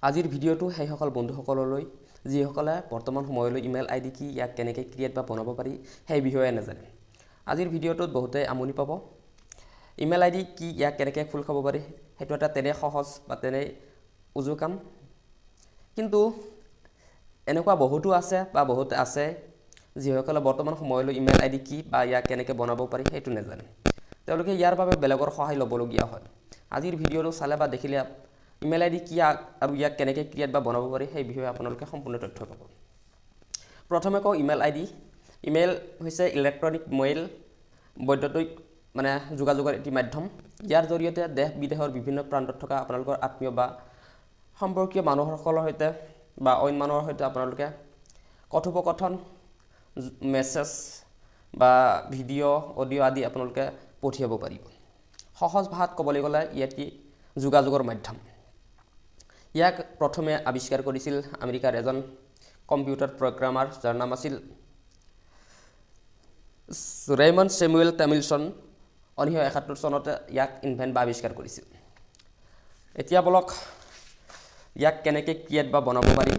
আজিৰ ভিডিঅ'টো সেই সকল বন্ধুসকললৈ যিসকলে বৰ্তমান সময়লৈ ইমেইল আইডি কি ইয়াক কেনেকৈ ক্ৰিয়েট বা বনাব পাৰি সেই বিষয়ে নাজানে। আজিৰ ভিডিঅ'টোত বহুতে আমনি পাব। ইমেইল আইডি কি ইয়াক কেনেকৈ খোল খাব পাৰি সেইটো এটা তেনে সহজ বা তেনে উজু কাম, কিন্তু এনেকুৱা বহুতো আছে বা বহুত আছে যিসকলে বৰ্তমান সময়লৈ ইমেইল আইডি কি বা ইয়াক কেনেকৈ বনাব পাৰি সেইটো নাজানে। তেওঁলোকে ইয়াৰ বাবে বেলেগৰ সহায় ল'বলগীয়া হয়। আজিৰ ভিডিঅ'টো চালে বা দেখিলে ইমেইল আইডি কি আৰু ইয়াক কেনেকৈ ক্ৰিয়েট বা বনাব পাৰি সেই বিষয়ে আপোনালোকে সম্পূৰ্ণ তথ্য পাব। প্ৰথমে কওঁ ইমেইল আইডি। ইমেইল হৈছে ইলেক্ট্ৰনিক মেইল, বৈদ্যুতিক যোগাযোগৰ এটি মাধ্যম। ইয়াৰ জৰিয়তে দেশ বিদেশৰ বিভিন্ন প্ৰান্তত থকা আপোনালোকৰ আত্মীয় বা সম্পৰ্কীয় মানুহসকলৰ সৈতে বা অইন মানুহৰ সৈতে আপোনালোকে কথোপকথন, মেছেজ বা ভিডিঅ' অডিঅ' আদি আপোনালোকে পঠিয়াব পাৰিব। সহজ ভাষাত ক'বলৈ গ'লে ই এটি যোগাযোগৰ মাধ্যম। ইয়াক প্ৰথমে আৱিষ্কাৰ কৰিছিল আমেৰিকাৰ এজন কম্পিউটাৰ প্ৰগ্ৰামাৰ, যাৰ নাম আছিল ৰেইমণ্ড ছেমুৱেল টেমিলছন। 1971 চনতে ইয়াক ইনভেণ্ট বা আৱিষ্কাৰ কৰিছিল। এতিয়া বলক ইয়াক কেনেকৈ ক্ৰিয়েট বা বনাব পাৰি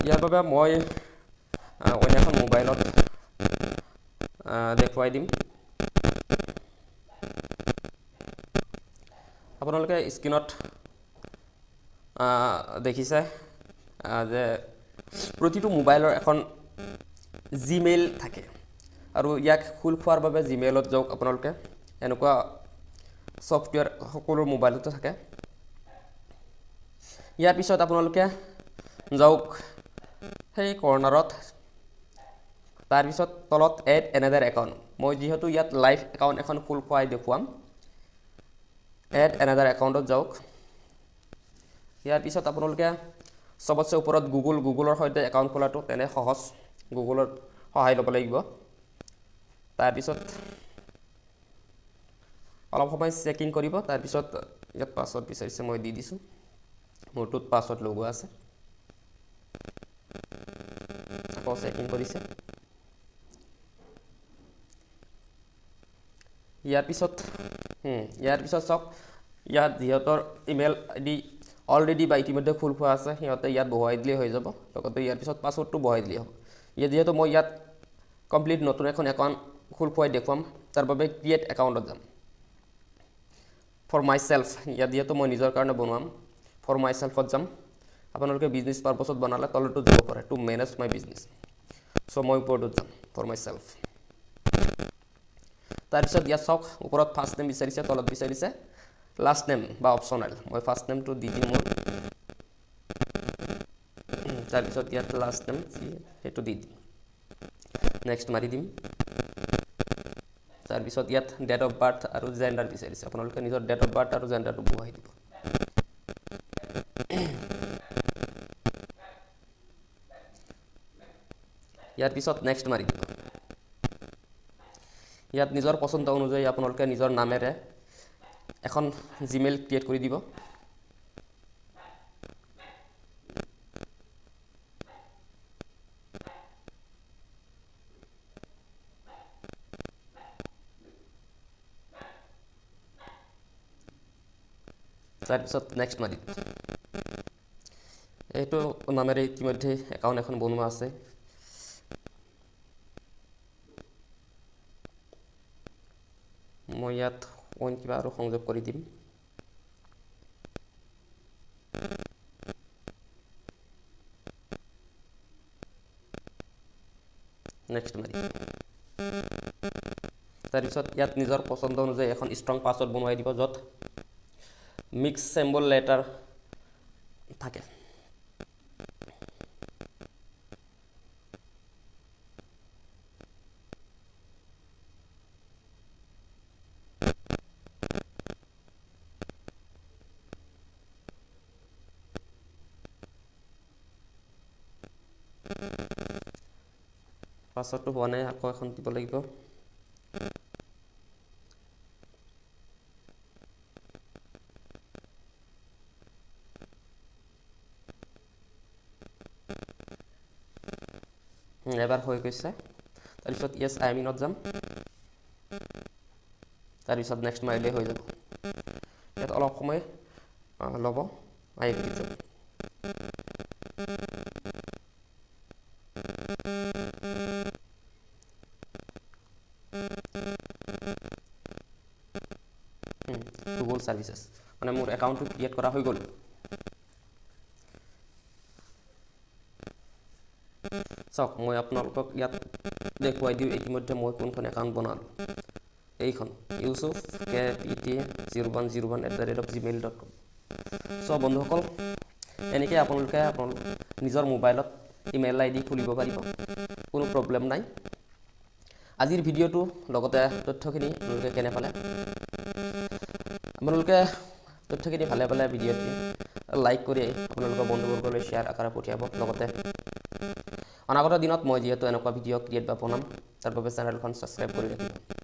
ইয়াৰ বাবে মই অন্য এখন মোবাইলত দেখুৱাই দিম। আপোনালোকে স্ক্ৰীনত দেখিছে যে প্ৰতিটো মোবাইলৰ এখন জিমেইল থাকে আৰু ইয়াক খোল খোৱাৰ বাবে জিমেইলত যাওক। আপোনালোকে এনেকুৱা ছফ্টৱেৰ সকলো মোবাইলতে থাকে। ইয়াৰ পিছত আপোনালোকে যাওক সেই কৰ্নাৰত, তাৰপিছত তলত এড এনাডাৰ একাউণ্ট। মই যিহেতু ইয়াত লাইভ একাউণ্ট এখন খোল খুৱাই দেখুৱাম, এড এনাডাৰ একাউণ্টত যাওক। ইয়াৰ পিছত আপোনালোকে চবতছে ওপৰত গুগলৰ সৈতে একাউণ্ট খোলাটো তেনে সহজ, গুগলৰ সহায় ল'ব লাগিব। তাৰপিছত অলপ সময় চেকিং কৰিব। তাৰপিছত ইয়াত পাছৱৰ্ড বিচাৰিছে, মই দি দিছোঁ। মোৰটোত পাছৱৰ্ড লগোৱা আছে। আকৌ চেকিং কৰিছে। ইয়াৰ পিছত চাওক, ইয়াত যিহঁতৰ ইমেইল আইডি অলৰেডি বা ইতিমধ্যে খোল খোৱা আছে সিহঁতে ইয়াত বহুৱাই দিলেই হৈ যাব। লগতে ইয়াৰ পিছত পাছৱৰ্ডটো বহাই দিলেই হ'ব। যিহেতু মই ইয়াত কমপ্লিট নতুন এখন একাউণ্ট খোল খুৱাই দেখুৱাম, তাৰ বাবে ক্ৰিয়েট একাউণ্টত যাম। ফৰ মাই চেল্ফ, ইয়াত যিহেতু মই নিজৰ কাৰণে বনোৱাম, ফৰ মাই চেল্ফত যাম। আপোনালোকে বিজনেছ পাৰপছত বনালে তলতো যাব পাৰে, টু মেনেজ মাই বিজনেছ। চ' মই ওপৰটোত যাম, ফৰ মাই চেল্ফ। তাৰপিছত ইয়াত চাওক, ওপৰত ফাৰ্ষ্ট নেম বিচাৰিছে, তলত বিচাৰিছে লাষ্ট নেম বা অপশ্যনেল। মই ফাৰ্ষ্ট নেমটো দি দিম মোৰ। তাৰপিছত ইয়াত লাষ্ট নেম সেইটো দি দিম, নেক্সট মাৰি দিম। তাৰপিছত ইয়াত ডেট অফ বাৰ্থ আৰু জেণ্ডাৰ বিচাৰিছে। আপোনালোকে নিজৰ ডেট অফ বাৰ্থ আৰু জেণ্ডাৰটো বহুৱাই দিব। ইয়াৰ পিছত নেক্সট মাৰি দিব। ইয়াত নিজৰ পচন্দ অনুযায়ী আপোনালোকে নিজৰ নামেৰে এখন জিমেইল ক্ৰিয়েট কৰি দিব। তাৰপিছত নেক্সট মাৰি দিব। এইটো নামেৰে ইতিমধ্যে একাউণ্ট এখন বনোৱা আছে। মই ইয়াত অইন কিবা আৰু সংযোগ কৰি দিম। নেক্সট মাৰি। তাৰপিছত ইয়াত নিজৰ পচন্দ অনুযায়ী এখন ষ্ট্ৰং পাছৱৰ্ড বনাই দিব, য'ত মিক্স চিম্বল লেটাৰ থাকে। পাছৱৰ্ডটো হোৱা নাই, আকৌ এখন দিব লাগিব। এবাৰ হৈ গৈছে। তাৰপিছত য়েছ আই এম ইনত যাম। তাৰপিছত নেক্সট মাৰিলে হৈ যাব। ইয়াত অলপ সময় ল'ব। আই এগ্ৰি যাব গুগল সাৰ্ভিসেস মানে মোৰ একাউন্টটো ক্ৰিয়েট কৰা হৈ গল চাওক মই আপোনালোকক ইয়াত দেখুৱাই দিওঁ ইতিমধ্যে মই কোনখন একাউণ্ট বনালোঁ এইখন yusuf.kt0101@gmail.com সো বন্ধুসকল এনেকৈ আপোনালোকে নিজৰ মোবাইলত ইমেইল আইডি খুলিব পাৰিব কোনো প্ৰব্লেম নাই আজিৰ ভিডিঅ'টো লগতে তথ্যখিনি আপোনালোকে কেনে পালে আপোনালোকে তথ্যখিনি ভালে পালে ভিডিঅ'টি লাইক কৰি আপোনালোকৰ বন্ধুবৰ্গলৈ শ্বেয়াৰ আকাৰে পঠিয়াব লগতে অনাগত দিনত মই যেহেতু এনেকুৱা ভিডিঅ' ক্ৰিয়েট বা বনাম তাৰ বাবে চেনেলখন সাবস্ক্ৰাইব কৰি ৰাখিব